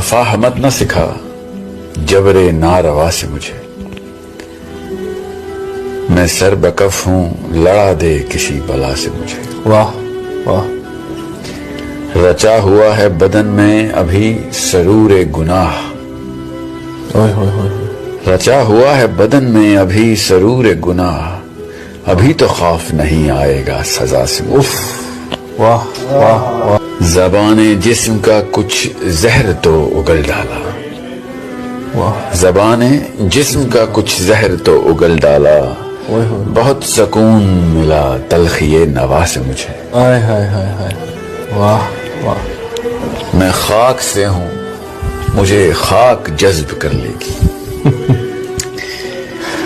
مفاہمت نہ سکھا جبرے ناروا سے مجھے، میں سر بکف ہوں لڑا دے کسی بلا سے مجھے۔ واہ واہ، رچا ہوا ہے بدن میں ابھی سرور گناہ، اوئے ہوئے ہوئے، رچا ہوا ہے بدن میں ابھی سرور گناہ، ابھی تو خوف نہیں آئے گا سزا سے مجھے۔ واہ واہ واہ، زبان جسم کا کچھ زہر تو اگل ڈالا، واہ، زبان جسم کا کچھ زہر تو اگل ڈالا، اوئے ہوئے، بہت سکون ملا تلخی نوا سے مجھے۔ آئے ہائے ہائے ہائے، واہ واہ، میں خاک سے ہوں مجھے خاک جذب کر لے گی،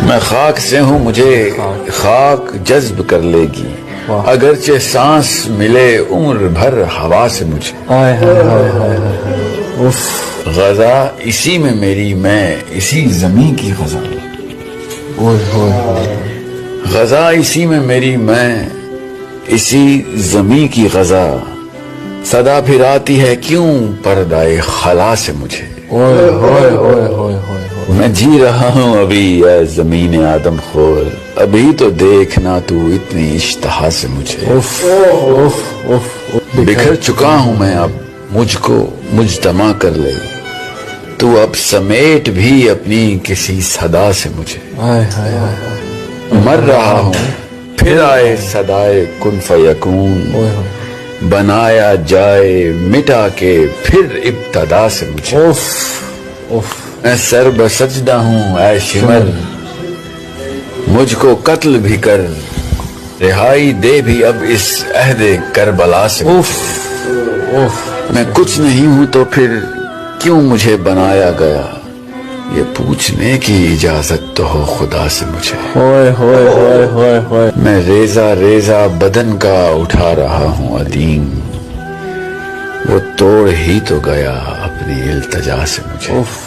میں خاک سے ہوں مجھے خاک جذب کر لے گی، اگرچہ سانس ملے عمر بھر ہوا سے مجھے۔ آئے ہائے ہائے ہائے ہائے، اف، غذا اسی میں میری، میں اسی زمین کی غذا، اوئے ہوئے ہوئے، غذا اسی میں میری، میں اسی زمین کی غذا، صدا پھر آتی ہے کیوں پردائے خلا سے مجھے۔ اوئے ہوئے ہوئے ہوئے ہوئے، میں جی رہا ہوں ابھی اے زمین آدم خور، ابھی تو دیکھنا تو اتنی اشتہا سے مجھے۔ اف اف اف، بکھر چکا ہوں میں اب، مجھ کو مجتمع کر لے تو اب سمیٹ بھی اپنی کسی صدا سے مجھے۔ آئے ہائے ہائے ہائے، مر رہا ہوں پھر آئے صدائے کن فیکون، اوئے ہوئے، بنایا جائے مٹا کے پھر ابتدا سے مجھے۔ اف اف، میں سر بسجدہ ہوں اے شمر، مجھ کو قتل بھی کر رہائی دے بھی اب اس عہد کربلا سے۔ اف اف، میں کچھ نہیں ہوں تو پھر کیوں مجھے بنایا گیا، یہ پوچھنے کی اجازت تو ہو خدا سے مجھے۔ ہوئے ہوئے ہوئے ہوئے ہوئے، میں ریزہ ریزہ بدن کا اٹھا رہا ہوں ادیم، وہ توڑ ہی تو گیا اپنی التجا سے مجھے۔ اف